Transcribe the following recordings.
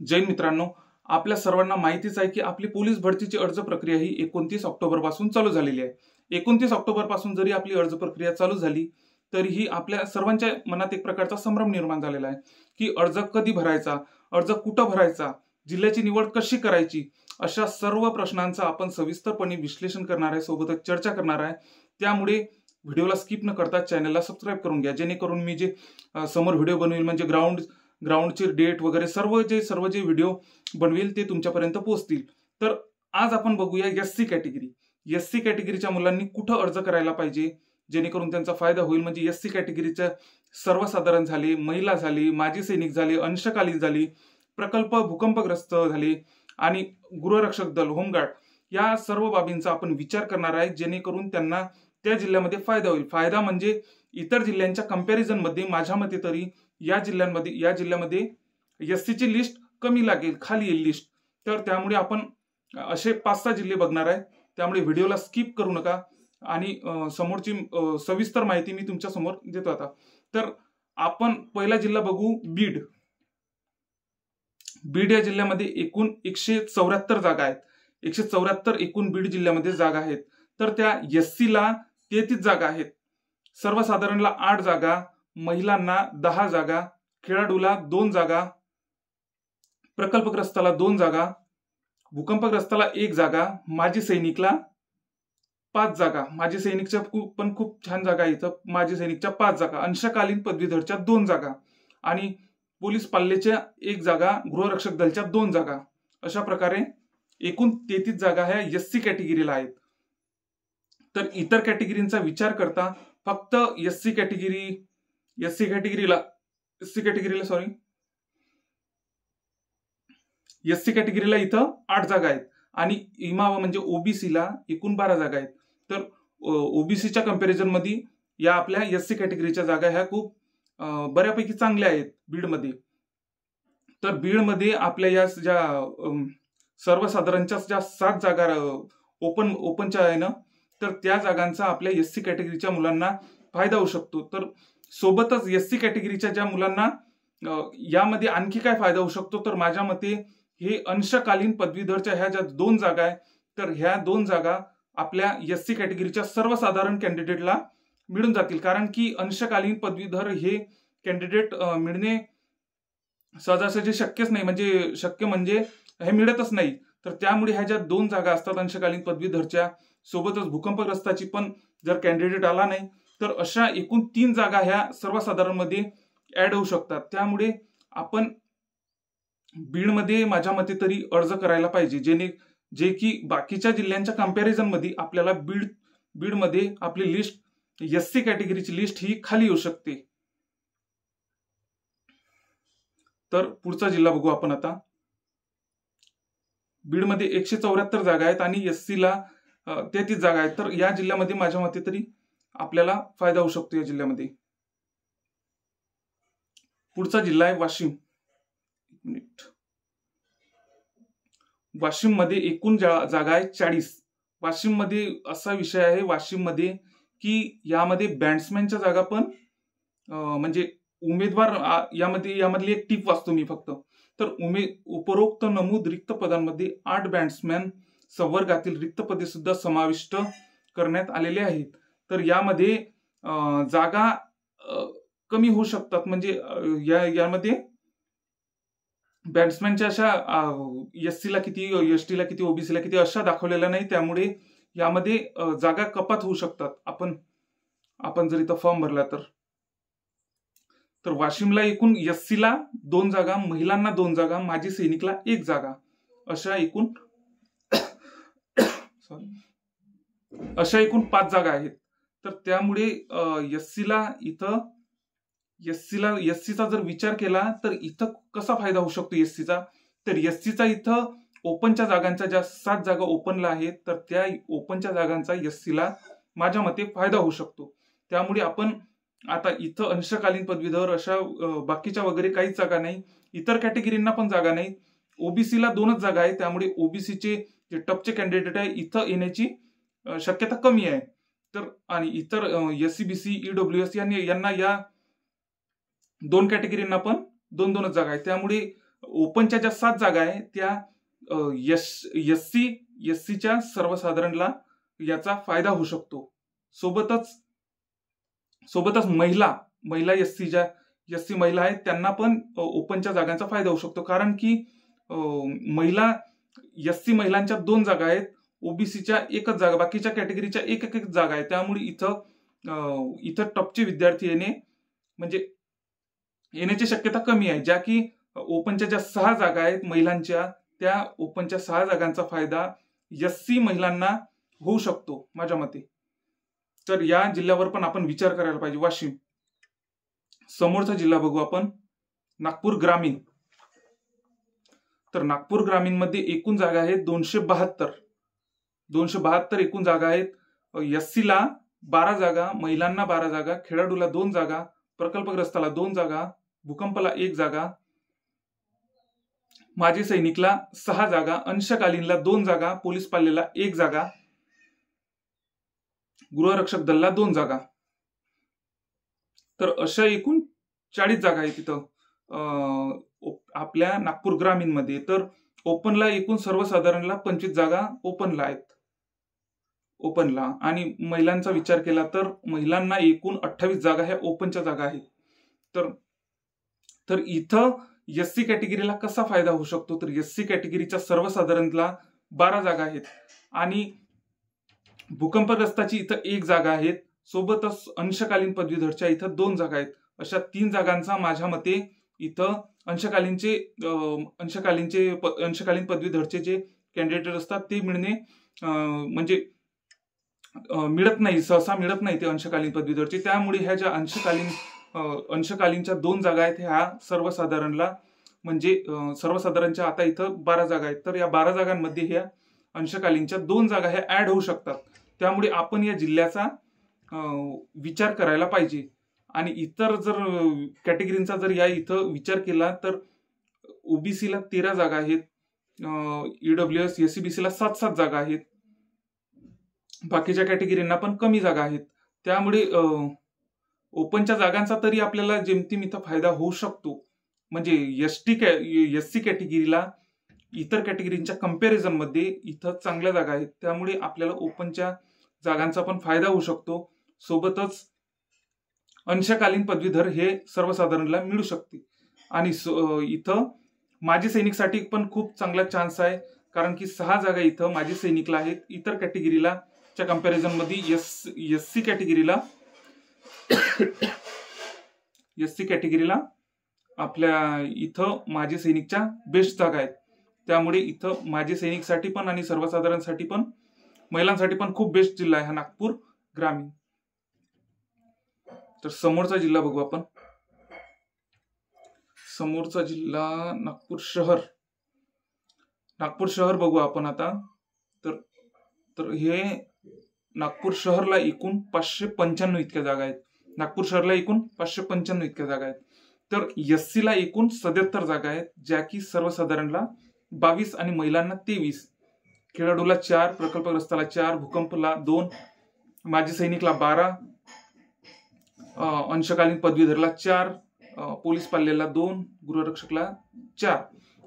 जैन मित्रांनो, आपल्या सर्वांना माहितीच आहे की आपली पोलीस भरतीची अर्ज प्रक्रिया ही 29 ऑक्टोबर पासून चालू झालेली आहे. 29 ऑक्टोबर पासून जरी आपली अर्ज प्रक्रिया चालू झाली तरीही आपल्या सर्वांच्या मनात एक प्रकारचा संभ्रम निर्माण झालेला आहे की अर्ज कधी भरायचा, अर्ज कुठं भरायचा, जिल्ह्याची निवड कशी करायची, अशा सर्व प्रश्नांचा आपण सविस्तरपणे विश्लेषण करणार आहे, सोबतच चर्चा करणार आहे. त्यामुळे व्हिडिओला स्किप न करता चॅनलला सबस्क्राईब करून घ्या, जेणेकरून मी जे समोर व्हिडिओ बनवेल म्हणजे ग्राउंडची डेट वगैरे सर्व जे व्हिडिओ बनवेल ते तुमच्यापर्यंत पोहोचतील. तर आज आपण बघूया एससी कॅटेगरी. एससी कॅटेगरीच्या मुलांनी कुठं अर्ज करायला पाहिजे जेणेकरून त्यांचा फायदा होईल. म्हणजे एससी कॅटेगरीच्या सर्वसाधारण झाले, महिला झाली, माजी सैनिक झाले, अंशकालीन झाली, प्रकल्प भूकंपग्रस्त झाले आणि गृहरक्षक दल, होमगार्ड, या सर्व बाबींचा आपण विचार करणार आहे जेणेकरून त्यांना त्या जिल्ह्यामध्ये फायदा होईल. फायदा म्हणजे इतर जिल्ह्यांच्या कंपॅरिझन मध्ये माझ्या मते तरी या जिल्ह्यामध्ये एससीची लिस्ट कमी लागेल, खाली येईल लिस्ट. तर त्यामुळे आपण असे 5-6 जिल्हे बघणार आहे. त्यामुळे व्हिडिओला स्किप करू नका आणि समोरची सविस्तर माहिती मी तुमच्या समोर देतो. आता तर आपण पहिला जिल्हा बघू, बीड. बीड या जिल्ह्यामध्ये एकूण 174 जागा आहेत. 174 एकूण बीड जिल्ह्यामध्ये जागा आहेत. तर त्या एससीला 33 जागा आहेत, सर्वसाधारणला 8 जागा, महिलांना 10 जागा, खेळाडूला 2 जागा, प्रकल्पग्रस्ताला 2 जागा, भूकंपग्रस्ताला 1 जागा, माजी सैनिकला 5 जागा. माजी सैनिकच्या पण खूप छान जागा आहे इथं. माजी सैनिकच्या 5 जागा, अंशकालीन पदवीधरच्या 2 जागा आणि पोलीस पाल्याच्या 1 जागा, गृहरक्षक दलच्या 2 जागा. अशा प्रकारे एकूण 33 जागा ह्या एससी कॅटेगरीला आहेत. तर इतर कॅटेगरींचा विचार करता फक्त एससी कॅटेगरीला इथं 8 जागा आहेत आणि इमावा म्हणजे ओबीसीला एकूण 12 जागा आहेत. तर ओबीसीच्या कंपॅरिझन मध्ये या आपल्या एससी कॅटेगरीच्या जागा ह्या खूप बऱ्यापैकी चांगल्या आहेत बीडमध्ये. तर बीडमध्ये आपल्या या ज्या सर्वसाधारणच्या ज्या 7 जागा ओपनच्या आहे ना, तर त्या जागांचा आपल्या एससी कॅटेगरीच्या मुलांना फायदा होऊ शकतो. तर सोबतच एससी कॅटेगरीच्या ज्या मुलांना यामध्ये आणखी काय फायदा होऊ शकतो, तर माझ्या मते हे अंशकालीन पदवीधरच्या ह्या ज्या 2 जागा आहेत, तर ह्या 2 जागा आपल्या एससी कॅटेगरीच्या सर्वसाधारण कॅन्डिडेटला मिळून जातील. कारण की अंशकालीन पदवीधर हे कॅन्डिडेट मिळणे सहजासहजी शक्यच नाही, म्हणजे हे मिळतच नाही. तर त्यामुळे ह्या ज्या 2 जागा असतात अंशकालीन पदवीधरच्या, सोबतच भूकंपग्रस्ताची पण जर कॅन्डिडेट आला नाही तर अशा एकूण 3 जागा ह्या सर्वसाधारण मध्ये ऍड होऊ शकतात. त्यामुळे आपण बीडमध्ये माझ्या मते तरी अर्ज करायला पाहिजे, जे की बाकीच्या जिल्ह्यांच्या कंपॅरिझन मध्ये आपल्याला बीडमध्ये आपली लिस्ट, एससी कॅटेगरीची लिस्ट ही खाली येऊ शकते. तर पुढचा जिल्हा बघू आपण आता. बीडमध्ये 174 जागा आहेत आणि एससीला 33 जागा आहेत. तर या जिल्ह्यामध्ये माझ्या मते तरी आपल्याला फायदा होऊ शकतो या जिल्ह्यामध्ये. पुढचा जिल्हा आहे वाशिम. वाशिम मध्ये एकूण जागा आहे 40. वाशिम मध्ये असा विषय आहे वाशिम मध्ये की यामध्ये बॅट्समॅनच्या जागा पण म्हणजे उमेदवार यामधली एक टीप वाचतो मी फक्त. तर उपरोक्त नमूद रिक्त पदांमध्ये 8 बॅट्समॅन संवर्गातील रिक्त पदे सुद्धा समाविष्ट करण्यात आलेले आहेत. तर यामध्ये जागा कमी होऊ शकतात. म्हणजे यामध्ये बॅट्समॅनच्या अशा एससीला किती, एसटीला किती, ओबीसीला किती अशा दाखवलेल्या नाही. त्यामुळे यामध्ये जागा कपात होऊ शकतात. आपण जर इथं फॉर्म भरला तर वाशिमला एकूण एससीला 2 जागा, महिलांना 2 जागा, माजी सैनिकला 1 जागा, अशा एकूण 5 जागा आहेत. तर त्यामुळे एससीचा जर विचार केला तर इथं कसा फायदा होऊ शकतो एससीचा, तर एससीचा इथं ओपनच्या जागांच्या ज्या 7 जागा ओपनला आहेत, तर त्या ओपनच्या जागांचा एससीला माझ्या मते फायदा होऊ शकतो. त्यामुळे आपण आता इथं अंशकालीन पदवीधर अशा बाकीच्या वगैरे काहीच जागा नाही, इतर कॅटेगरींना पण जागा नाही. ओबीसीला 2च जागा आहे. त्यामुळे ओबीसीचे जे टपचे कॅन्डिडेट आहे इथं येण्याची शक्यता कमी आहे. तर आणि इतर एससी, बीसी, ईडब्ल्यूएस यांना या 2 कॅटेगरींना पण 2-2च जागा आहेत. त्यामुळे ओपनच्या ज्या 7 जागा आहेत त्या एससीच्या सर्वसाधारणला याचा फायदा होऊ शकतो. सोबतच महिला एससी महिला आहेत त्यांना पण ओपनच्या जागांचा फायदा होऊ शकतो, कारण की एससी महिलांच्या 2 जागा आहेत, ओबीसीच्या एकच जागा, बाकीच्या कॅटेगरीच्या एक जागा आहे. त्यामुळे इथं टॉपचे विद्यार्थी येण्याची शक्यता कमी आहे. ज्या की ओपनच्या ज्या 6 जागा आहेत महिलांच्या, त्या ओपनच्या 6 जागांचा फायदा एससी महिलांना होऊ शकतो माझ्या मते. तर या जिल्ह्यावर पण आपण विचार करायला पाहिजे. वाशिम, समोरचा जिल्हा बघू आपण, नागपूर ग्रामीण. तर नागपूर ग्रामीण मध्ये एकूण जागा आहेत 272 एकूण जागा आहेत. एससीला 12 जागा, महिलांना 12 जागा, खेळाडूला 2 जागा, प्रकल्पग्रस्ताला 2 जागा, भूकंपाला 1 जागा, माजी सैनिकला 6 जागा, अंशकालीनला 2 जागा, पोलीस पाल्याला 1 जागा, गृहरक्षक दलला 2 जागा. तर अशा एकूण 40 जागा आहेत तिथं आपल्या नागपूर ग्रामीण मध्ये. तर ओपनला एकूण सर्वसाधारणला 25 जागा ओपनला आहेत. आणि महिलांचा विचार केला तर महिलांना एकूण 28 जागा ह्या ओपनच्या जागा आहेत. तर इथं एससी कॅटेगरीला कसा फायदा होऊ शकतो, तर एससी कॅटेगरीच्या सर्वसाधारणला 12 जागा आहेत आणि भूकंपग्रस्ताची इथं 1 जागा आहेत. सोबतच अंशकालीन पदवीधरच्या इथं 2 जागा आहेत. अशा 3 जागांचा माझ्या मते इथं अंशकालीन पदवीधरचे जे कॅन्डिडेट असतात ते मिळत नाही, सहसा मिळत नाही ते अंशकालीन पदवीधरचे. त्यामुळे ह्या ज्या अंशकालीनच्या 2 जागा आहेत ह्या सर्वसाधारणच्या आता इथं 12 जागा आहेत. तर या 12 जागांमध्ये ह्या अंशकालीनच्या 2 जागा ह्या ऍड होऊ शकतात. त्यामुळे आपण या जिल्ह्याचा विचार करायला पाहिजे. आणि इतर जर कॅटेगरीचा जर या इथं विचार केला तर ओबीसीला 13 जागा आहेत, ईडब्ल्यूएस एससीबीसीला 7 जागा आहेत, बाकीच्या कॅटेगरींना पण कमी जागा आहेत. त्यामुळे ओपनच्या जागांचा तरी आपल्याला जेमतेम इथं फायदा होऊ शकतो. म्हणजे एससी कॅटेगरीला इतर कॅटेगरीच्या कंपॅरिझन मध्ये इथं चांगल्या जागा आहेत. त्यामुळे आपल्याला ओपनच्या जागांचा पण फायदा होऊ शकतो. सोबतच अंशकालीन पदवीधर हे सर्वसाधारणला मिळू शकते. आणि इथं माजी सैनिकसाठी पण खूप चांगला चान्स आहे, कारण की 6 जागा इथं माजी सैनिकला आहेत. इतर कॅटेगरीला च्या कंपॅरिझन मध्ये एससी कॅटेगरीला आपल्या इथं माजी सैनिकच्या बेस्ट जागा आहेत. त्यामुळे इथं माजी सैनिकसाठी पण आणि सर्वसाधारणसाठी पण महिलांसाठी पण खूप बेस्ट जिल्हा आहे हा नागपूर ग्रामीण. तर समोरचा जिल्हा बघू आपण. समोरचा जिल्हा नागपूर शहर बघू आपण आता. तर हे नागपूर शहरला एकूण 595 इतक्या जागा आहेत. नागपूर शहरला एकूण 595 इतक्या जागा आहेत. तर एससीला एकूण 77 जागा आहेत, ज्या की सर्वसाधारणला 22 आणि महिलांना 23, खेळाडूला 4, प्रकल्पग्रस्ताला 4, भूकंपला 2, माजी सैनिकला 12, अंशकालीन पदवीधरला 4, पोलीस पाल्याला 2, गृहरक्षकला 4.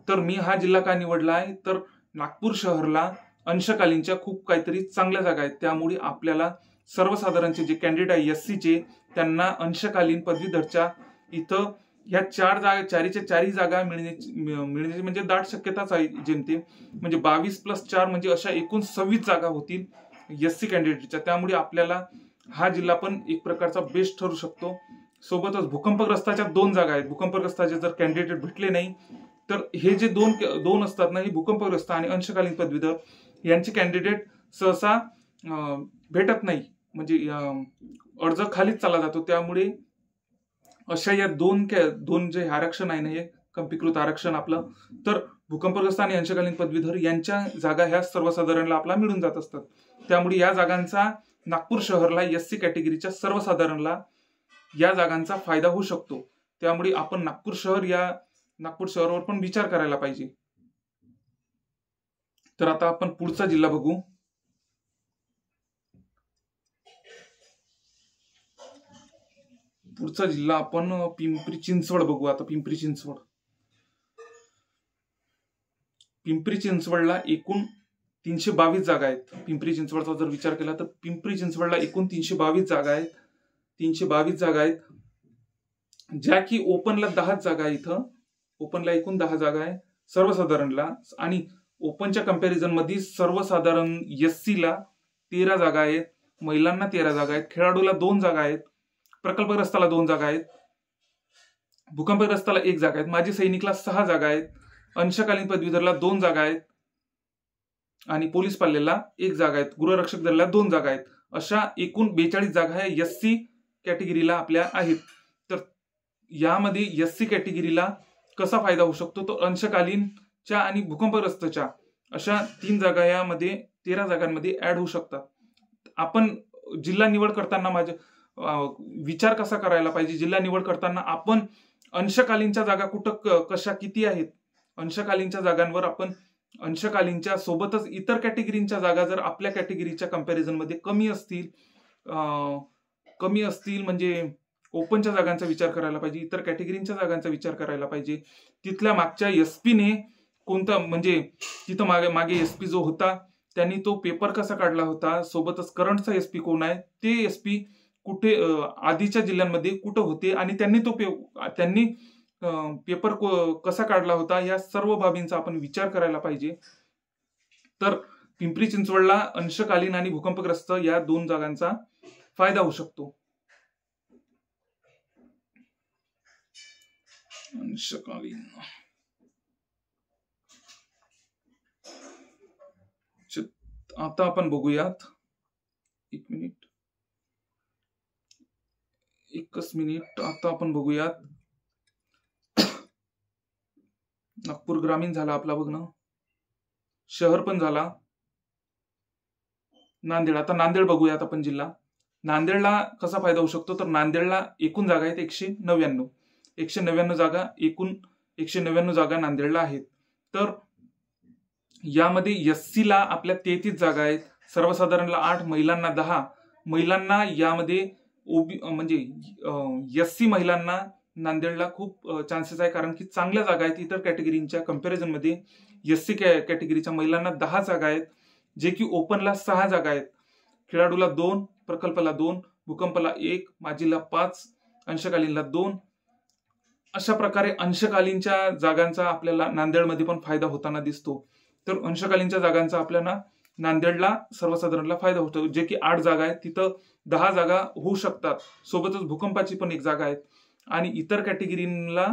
तर मी हा जिल्हा का निवडला आहे, तर नागपूर शहरला अंशकालीनच्या खूप काहीतरी चांगल्या जागा आहेत. त्यामुळे आपल्याला सर्वसाधारणचे जे कॅन्डिडेट आहे एससीचे त्यांना अंशकालीन पदवीधरच्या इथं ह्या 4 जागा मिळण्याची म्हणजे दाट शक्यताच आहे जेमतेम. म्हणजे 22 + 4 म्हणजे अशा एकूण 26 जागा होतील एससी कॅन्डिडेटच्या. त्यामुळे आपल्याला हा जिल्हा पण एक प्रकारचा बेस्ट ठरू शकतो. सोबतच भूकंपग्रस्ताच्या 2 जागा आहेत. भूकंपग्रस्ताचे जर कॅन्डिडेट भेटले नाही तर हे जे दोन असतात ना, हे भूकंपग्रस्त आणि अंशकालीन पदवीधर यांचे कॅन्डिडेट सहसा भेटत नाही, म्हणजे अर्ज खालीच चालला जातो. त्यामुळे अशा या दोन जे आरक्षण आहे ना, हे कंपीकृत आरक्षण आपलं, तर भूकंपग्रस्त आणि अंशकालीन पदवीधर यांच्या जागा ह्या सर्वसाधारणला आपला मिळून जात असतात. त्यामुळे या जागांचा नागपूर शहरला एससी कॅटेगरीच्या सर्वसाधारणला या जागांचा फायदा होऊ शकतो. त्यामुळे आपण नागपूर शहरावर पण विचार करायला पाहिजे. तर आता आपण पुढचा जिल्हा बघू. पुढचा जिल्हा आपण पिंपरी चिंचवड बघू. आता पिंपरी चिंचवड पिंपरी चिंचवडला एकूण 322 जागा आहेत. पिंपरी चिंचवडचा जर विचार केला तर पिंपरी चिंचवडला एकूण 322 जागा आहेत. 322 जागा आहेत, ज्या की ओपनला 10 जागा आहे. इथं ओपनला एकूण 10 जागा आहे सर्वसाधारणला, आणि ओपनच्या कंपॅरिझन मध्ये सर्वसाधारण SC ला 13 जागा आहेत, महिलांना 13 जागा आहेत, खेळाडूला 2 जागा आहेत, प्रकल्पग्रस्ताला 2 जागा आहेत, भूकंपग्रस्ताला 1 जागा आहेत, माजी सैनिकला 6 जागा आहेत, अंशकालीन पदवीधरला 2 जागा आहेत आणि पोलीस पाल्याला 1 जागा आहेत, गृहरक्षक दलाला 2 जागा आहेत. अशा एकूण 42 जागा ह्या SC कॅटेगरीला आपल्या आहेत. तर यामध्ये SC कॅटेगरीला कसा फायदा होऊ शकतो, तो अंशकालीनच्या आणि भूकंपग्रस्तच्या अशा 3 जागा यामध्ये 13 जागांमध्ये ऍड होऊ शकतात. आपण जिल्हा निवड करताना विचार कसा करायला पाहिजे, जिल्हा निवड करताना आपण अंशकालीनच्या जागा कुठं कशा किती आहेत, अंशकालीनच्या जागांवर आपण अंशकालीनच्या सोबतच इतर कॅटेगरीच्या जागा जर आपल्या कॅटेगरीच्या कंपॅरिझन मध्ये कमी असतील म्हणजे ओपनच्या जागांचा विचार करायला पाहिजे, इतर कॅटेगरीच्या जागांचा विचार करायला पाहिजे. तिथल्या मागच्या SP कोणता म्हणजे तिथं मागे SP जो होता त्यांनी तो पेपर कसा काढला होता, सोबतच करंटचा SP कोण आहे, ते SP कुठे आधीच्या जिल्ह्यांमध्ये कुठं होते आणि त्यांनी पेपर कसा काढला होता, या सर्व बाबींचा आपण विचार करायला पाहिजे. तर पिंपरी चिंचवडला अंशकालीन आणि भूकंपग्रस्त या 2 जागांचा फायदा होऊ शकतो. अंशकालीन आता आपण बघूयात, एकच मिनिट आता आपण बघूयात. नागपूर ग्रामीण झाला आपला बघणं, शहर पण झाला, नांदेड. आता नांदेड बघूयात आपण जिल्हा. नांदेडला कसा फायदा होऊ शकतो, तर नांदेडला एकूण जागा आहेत 199 जागा, एकूण 199 जागा नांदेडला आहेत. तर यामध्ये SC ला आपल्या 33 जागा आहेत, सर्वसाधारणला 8, महिलांना 10. महिलांना यामध्ये म्हणजे SC महिलांना नांदेडला खूप चान्सेस आहे, कारण की चांगल्या जागा आहेत. इतर कॅटेगरीच्या कंपॅरिझन मध्ये SC कॅटेगरीच्या महिलांना 10 जागा आहेत, जे की ओपनला 6 जागा आहेत, खेळाडूला 2, प्रकल्पाला 2, भूकंपाला 1, माजीला 5, अंशकालीनला 2. अशा प्रकारे अंशकालीनच्या जागांचा आपल्याला नांदेडमध्ये पण फायदा होताना दिसतो. तर अंशकालीनच्या जागांचा आपल्याला नांदेडला सर्वसाधारणला फायदा होतो, जे की 8 जागा आहेत, तिथं 10 जागा होऊ शकतात, सोबतच भूकंपाची पण 1 जागा आहे. आणि इतर कॅटेगरीला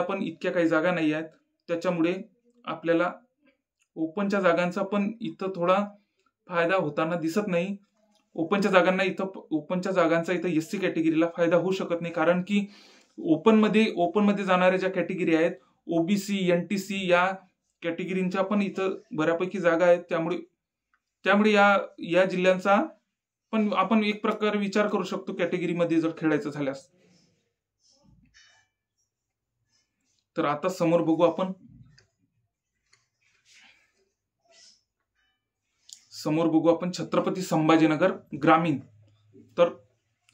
पण इतक्या काही जागा नाही आहेत, त्याच्यामुळे आपल्याला ओपनच्या जागांचा पण इथं थोडा फायदा होताना दिसत नाही. ओपनच्या जागांचा इथं SC कॅटेगरीला फायदा होऊ शकत नाही, कारण की ओपनमध्ये जाणाऱ्या ज्या कॅटेगरी आहेत OBC, NTC या कॅटेगरीच्या पण इथं बऱ्यापैकी जागा आहेत. त्यामुळे या जिल्ह्यांचा पण आपण एक प्रकारे विचार करू शकतो कॅटेगरीमध्ये जर खेळायचं झाल्यास. तर आता समोर बघू आपण, छत्रपती संभाजीनगर ग्रामीण. तर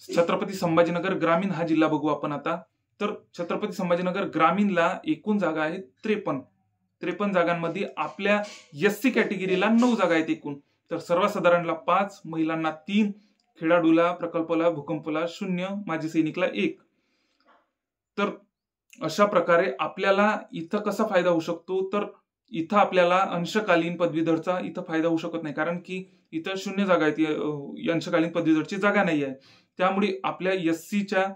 छत्रपती संभाजीनगर ग्रामीण हा जिल्हा बघू आपण आता. तर छत्रपती संभाजीनगर ग्रामीणला एकूण जागा आहेत 53 जागांमध्ये आपल्या SC कॅटेगरीला 9 जागा आहेत एकूण. तर सर्वसाधारणला 5, महिलांना 3, खेळाडूला, प्रकल्पाला, भूकंपाला 0, माजी सैनिकला 1. तर अशा प्रकारे आपल्याला इथं कसा फायदा होऊ शकतो, तर इथं आपल्याला अंशकालीन पदवीधरचा इथं फायदा होऊ शकत नाही, कारण की इथं 0 जागा आहेत, अंशकालीन पदवीधरची जागा नाही आहे. त्यामुळे आपल्या SCच्या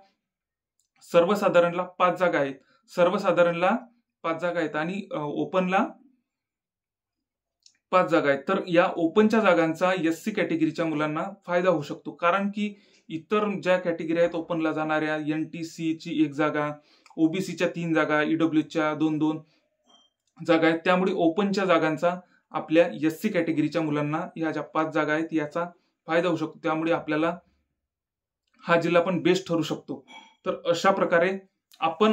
सर्वसाधारणला 5 जागा आहेत, आणि ओपनला 5 जागा आहेत. तर या ओपनच्या जागांचा SC कॅटेगरीच्या मुलांना फायदा होऊ शकतो, कारण की इतर ज्या कॅटेगरी आहेत ओपनला जाणाऱ्या, NTCची 1 जागा, OBCच्या 3 जागा, EWच्या 2 जागा आहेत. त्यामुळे ओपनच्या जागांचा आपल्या SC कॅटेगरीच्या मुलांना या ज्या 5 जागा आहेत याचा फायदा होऊ शकतो. त्यामुळे आपल्याला हा जिल्हा पण बेस्ट ठरू शकतो. तर अशा प्रकारे आपण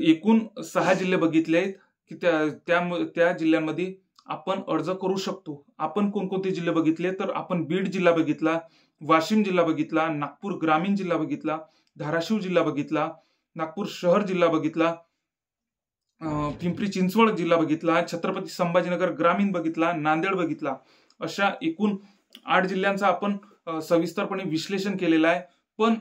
एकूण 6 जिल्हे बघितले आहेत की त्या जिल्ह्यांमध्ये आपण अर्ज करू शकतो. आपण कोणकोणते जिल्हे बघितले, तर आपण बीड जिल्हा बघितला, वाशिम जिल्हा बघितला, नागपूर ग्रामीण जिल्हा बघितला, धाराशिव जिल्हा बघितला, नागपूर शहर जिल्हा बघितला, पिंपरी चिंचवड जिल्हा बघितला, छत्रपती संभाजीनगर ग्रामीण बघितला, नांदेड बघितला, अशा एकूण 8 जिल्ह्यांचा आपण सविस्तरपणे विश्लेषण केलेलं आहे. पण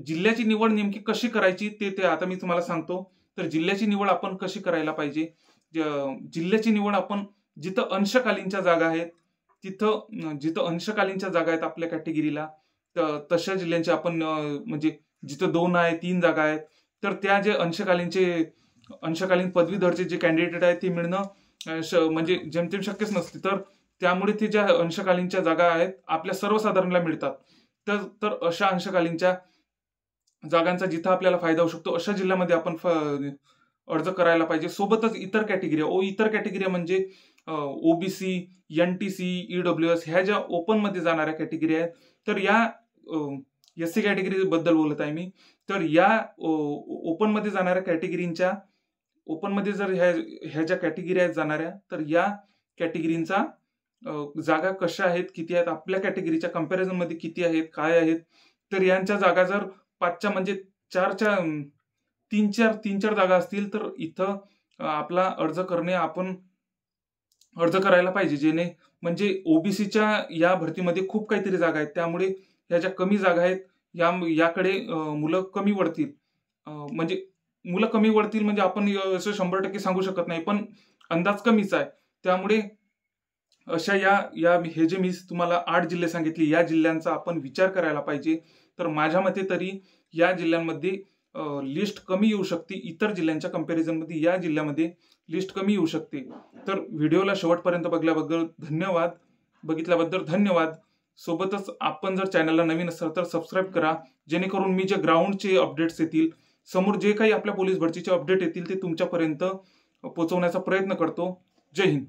जिल्ह्याची निवड नेमकी कशी करायची ते आता मी तुम्हाला सांगतो. तर जिल्ह्याची निवड आपण कशी करायला पाहिजे, जिल्ह्याची निवड आपण जिथं अंशकालीनच्या जागा आहेत, जिथं अंशकालीनच्या जागा आहेत आपल्या कॅटेगरीला, तशा जिल्ह्यांचे आपण म्हणजे जिथं 2 आहे 3 जागा आहेत, तर त्या जे अंशकालीन पदवीधरचे जे कॅन्डिडेट आहेत ते मिळणं म्हणजे जेमतेम शक्यच नसते. तर त्यामुळे ते ज्या अंशकालीनच्या जागा आहेत आपल्या सर्वसाधारणला मिळतात. तर अशा अंशकालीनच्या जागांचा जिथं आपल्याला फायदा होऊ शकतो अशा जिल्ह्यामध्ये आपण अर्ज करायला पाहिजे. सोबतच इतर कॅटेगरी म्हणजे ओबीसी, एनटीसी, ईडब्ल्यूएस ह्या ज्या ओपन मध्ये जाणाऱ्या कॅटेगरी आहेत, तर या एससी कॅटेगरी बद्दल बोलत आहे मी. तर या ओपन मध्ये जाणाऱ्या कॅटेगरींच्या ओपनमध्ये जर ह्या ज्या कॅटेगरी आहेत जाणाऱ्या, तर या कॅटेगरींचा जागा कशा आहेत, किती आहेत, आपल्या कॅटेगरीच्या कंपॅरिझन मध्ये किती आहेत, काय आहेत, तर यांच्या जागा जर 5च्या म्हणजे 4च्या 3-4 जागा असतील तर इथं आपला आपण अर्ज करायला पाहिजे. जेणे म्हणजे ओबीसीच्या या भरतीमध्ये खूप काहीतरी जागा आहेत, त्यामुळे ह्या ज्या कमी जागा आहेत याकडे मुलं कमी वळतील. म्हणजे आपण असं 100% सांगू शकत नाही, पण अंदाज कमीच आहे. त्यामुळे अशा हे जे मी तुम्हाला 8 जिल्हे सांगितले या जिल्ह्यांचा आपण विचार करायला पाहिजे. तर माझ्या मते तरी या जिल्ह्यांमध्ये लिस्ट कमी येऊ शकते, इतर जिल्ह्यांच्या कंपॅरिझन मध्ये या जिल्ह्यामध्ये लिस्ट कमी येऊ शकते. तर व्हिडिओला शेवटपर्यंत बघितल्याबद्दल धन्यवाद. सोबतच आपण जर चॅनलला नवीन असाल तर सबस्क्राईब करा, जेणेकरून मी जे ग्राउंडचे अपडेट्स येतील, समोर जे काही आपल्या पोलीस भरतीचे अपडेट येतील ते तुमच्यापर्यंत पोहोचवण्याचा प्रयत्न करतो. जय हिंद.